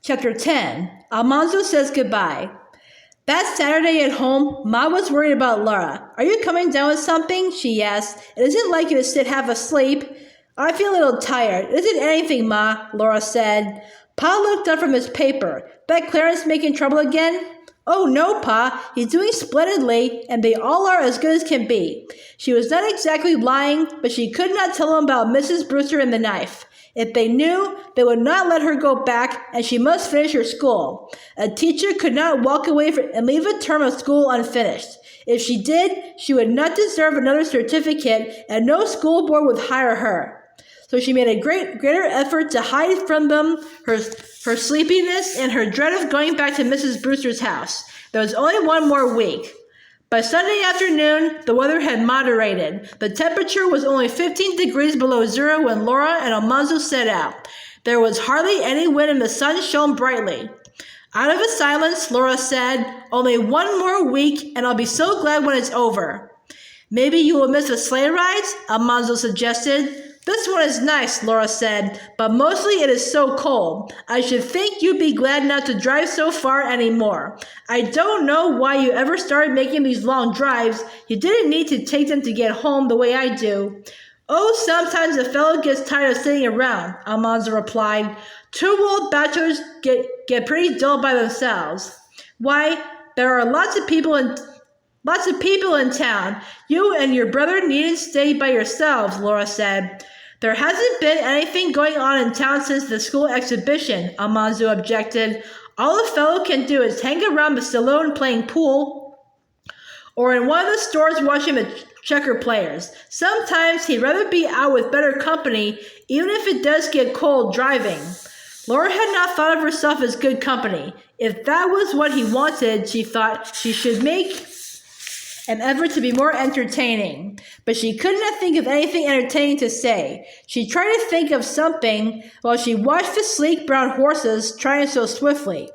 Chapter 10. Almanzo says goodbye. That Saturday at home, Ma was worried about Laura. "Are you coming down with something?" she asked. "It isn't like you to sit half asleep." "I feel a little tired." "It isn't anything, Ma," Laura said. Pa looked up from his paper. "Bet Clarence making trouble again?" "Oh no, Pa. He's doing splendidly, and they all are as good as can be." She was not exactly lying, but she could not tell him about Mrs. Brewster and the knife. If they knew, they would not let her go back, and she must finish her school. A teacher could not walk away and leave a term of school unfinished. If she did, she would not deserve another certificate, and no school board would hire her. So she made a greater effort to hide from them her sleepiness and her dread of going back to Mrs. Brewster's house. There was only one more week. By Sunday afternoon, the weather had moderated. The temperature was only 15 degrees below zero when Laura and Almanzo set out. There was hardly any wind and the sun shone brightly. Out of a silence, Laura said, "Only one more week, and I'll be so glad when it's over." "Maybe you will miss the sleigh rides?" Almanzo suggested. "This one is nice," Laura said, "but mostly it is so cold. I should think you'd be glad not to drive so far anymore. I don't know why you ever started making these long drives. You didn't need to take them to get home the way I do." "Oh, sometimes a fellow gets tired of sitting around," Almanzo replied. "Two old bachelors get pretty dull by themselves." "Why, there are lots of people in town. You and your brother needn't stay by yourselves," Laura said. "There hasn't been anything going on in town since the school exhibition," Almanzo objected. "All a fellow can do is hang around the saloon playing pool, or in one of the stores watching the checker players. Sometimes he'd rather be out with better company, even if it does get cold driving." Laura had not thought of herself as good company. If that was what he wanted, she thought she should make an effort to be more entertaining, but she could not think of anything entertaining to say. She tried to think of something while she watched the sleek brown horses trying so swiftly.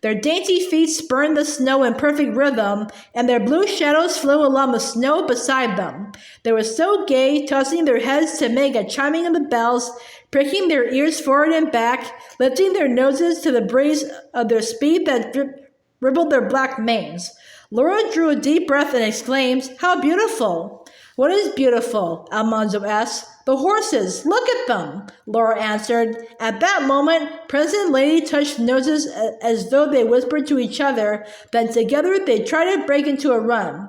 Their dainty feet spurned the snow in perfect rhythm, and their blue shadows flew along the snow beside them. They were so gay, tossing their heads to make a chiming of the bells, pricking their ears forward and back, lifting their noses to the breeze of their speed that rippled their black manes. Laura drew a deep breath and exclaimed, "How beautiful!" "What is beautiful?" Almanzo asked. "The horses. Look at them," Laura answered. At that moment, Prince and Lady touched noses as though they whispered to each other. Then together they tried to break into a run.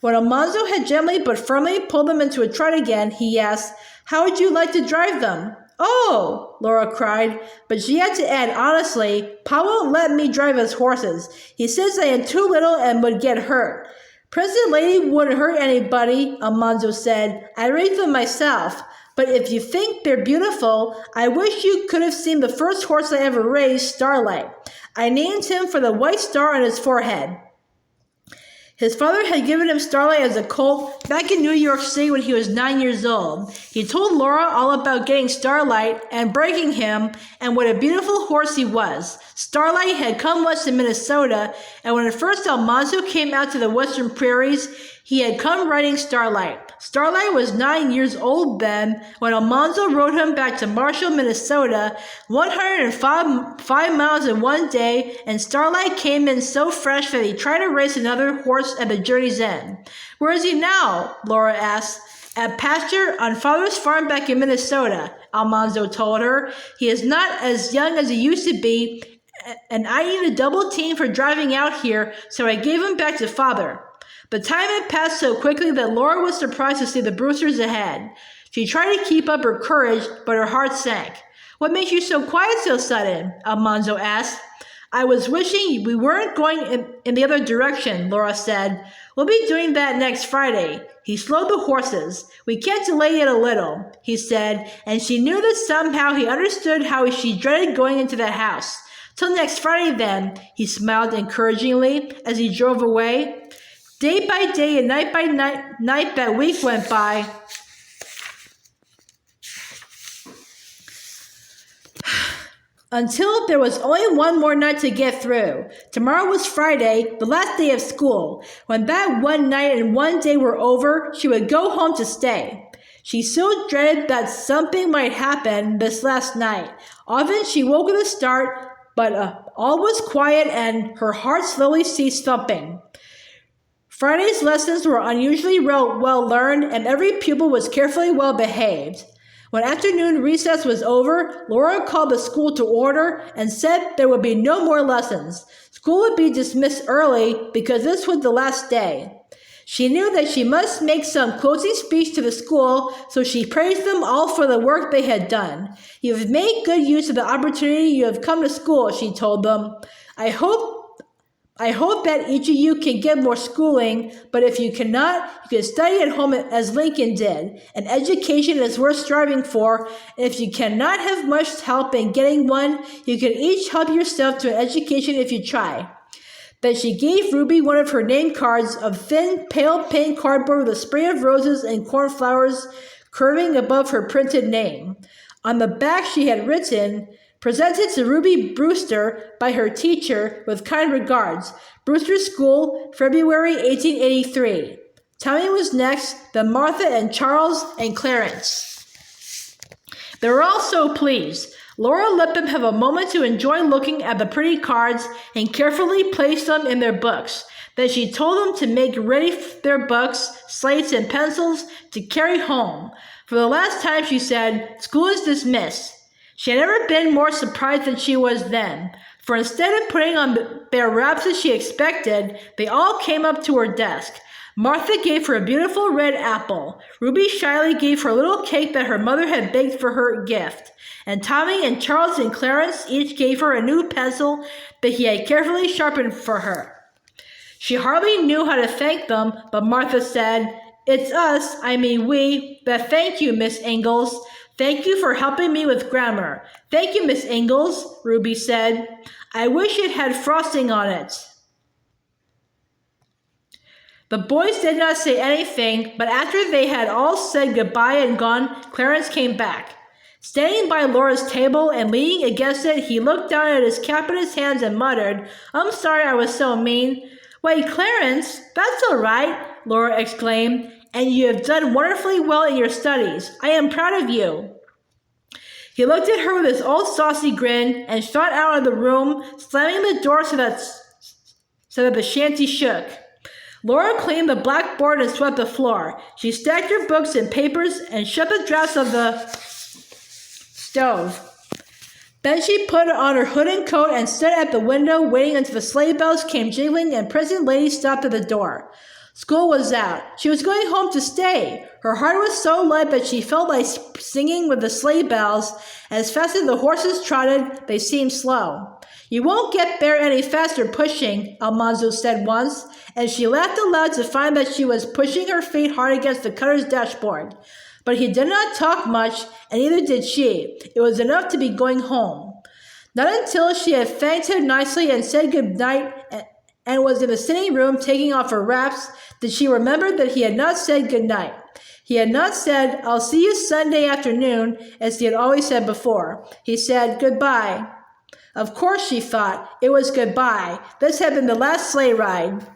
When Almanzo had gently but firmly pulled them into a trot again, he asked, "How would you like to drive them?" "Oh!" Laura cried, but she had to add honestly, "Pa won't let me drive his horses. He says I am too little and would get hurt." "Prince and Lady wouldn't hurt anybody," Almanzo said. "I raised them myself. But if you think they're beautiful, I wish you could have seen the first horse I ever raised, Starlight. I named him for the white star on his forehead." His father had given him Starlight as a colt back in New York City when he was 9 years old. He told Laura all about getting Starlight and breaking him, and what a beautiful horse he was. Starlight had come once to Minnesota, and when at first Almanzo came out to the western prairies, he had come riding Starlight. Starlight was 9 years old then when Almanzo rode him back to Marshall, Minnesota, 105 miles in one day, and Starlight came in so fresh that he tried to race another horse at the journey's end. "Where is he now?" Laura asked. "At pasture on Father's farm back in Minnesota," Almanzo told her. "He is not as young as he used to be, and I need a double team for driving out here, so I gave him back to Father." The time had passed so quickly that Laura was surprised to see the Brewsters ahead. She tried to keep up her courage, but her heart sank. "What makes you so quiet so sudden?" Almanzo asked. "I was wishing we weren't going in the other direction," Laura said. "We'll be doing that next Friday." He slowed the horses. "We can't delay it a little," he said, and she knew that somehow he understood how she dreaded going into that house. "Till next Friday, then," he smiled encouragingly as he drove away. Day by day and night by night that week went by. Until there was only one more night to get through. Tomorrow was Friday, the last day of school. When that one night and one day were over, she would go home to stay. She so dreaded that something might happen this last night. Often she woke with a start, but all was quiet and her heart slowly ceased thumping. Friday's lessons were unusually well learned, and every pupil was carefully well behaved. When afternoon recess was over, Laura called the school to order and said there would be no more lessons. School would be dismissed early because this was the last day. She knew that she must make some closing speech to the school, so she praised them all for the work they had done. "You have made good use of the opportunity you have come to school," she told them. I hope that each of you can get more schooling, but if you cannot, you can study at home as Lincoln did. An education is worth striving for, and if you cannot have much help in getting one, you can each help yourself to an education if you try. Then she gave Ruby one of her name cards of thin, pale pink cardboard with a spray of roses and cornflowers curving above her printed name. On the back she had written, "Presented to Ruby Brewster by her teacher with kind regards. Brewster School, February 1883. Tommy was next, then Martha and Charles and Clarence." They were all so pleased. Laura let them have a moment to enjoy looking at the pretty cards and carefully place them in their books. Then she told them to make ready their books, slates, and pencils to carry home. For the last time, she said, "School is dismissed." She had never been more surprised than she was then, for instead of putting on their wraps as she expected, they all came up to her desk. Martha gave her a beautiful red apple. Ruby shyly gave her a little cake that her mother had baked for her gift. And Tommy and Charles and Clarence each gave her a new pencil that he had carefully sharpened for her. She hardly knew how to thank them, but Martha said, "It's us, I mean we, that thank you, Miss Ingalls. Thank you for helping me with grammar." "Thank you, Miss Ingalls," Ruby said. "I wish it had frosting on it." The boys did not say anything, but after they had all said goodbye and gone, Clarence came back. Standing by Laura's table and leaning against it, he looked down at his cap in his hands and muttered, "I'm sorry I was so mean." "Wait, Clarence, that's all right," Laura exclaimed, "and you have done wonderfully well in your studies. I am proud of you." He looked at her with his old saucy grin and shot out of the room, slamming the door so that the shanty shook. Laura cleaned the blackboard and swept the floor. She stacked her books and papers and shut the drafts of the stove. Then she put on her hood and coat and stood at the window waiting until the sleigh bells came jingling and present ladies stopped at the door. School was out. She was going home to stay. Her heart was so light that she felt like singing with the sleigh bells. As fast as the horses trotted, they seemed slow. "You won't get there any faster pushing," Almanzo said once, and she laughed aloud to find that she was pushing her feet hard against the cutter's dashboard. But he did not talk much, and neither did she. It was enough to be going home. Not until she had thanked him nicely and said good night and was in the sitting room taking off her wraps did she remember that he had not said good night. He had not said, "I'll see you Sunday afternoon," as he had always said before. He said, "Goodbye." Of course, she thought, it was goodbye. This had been the last sleigh ride.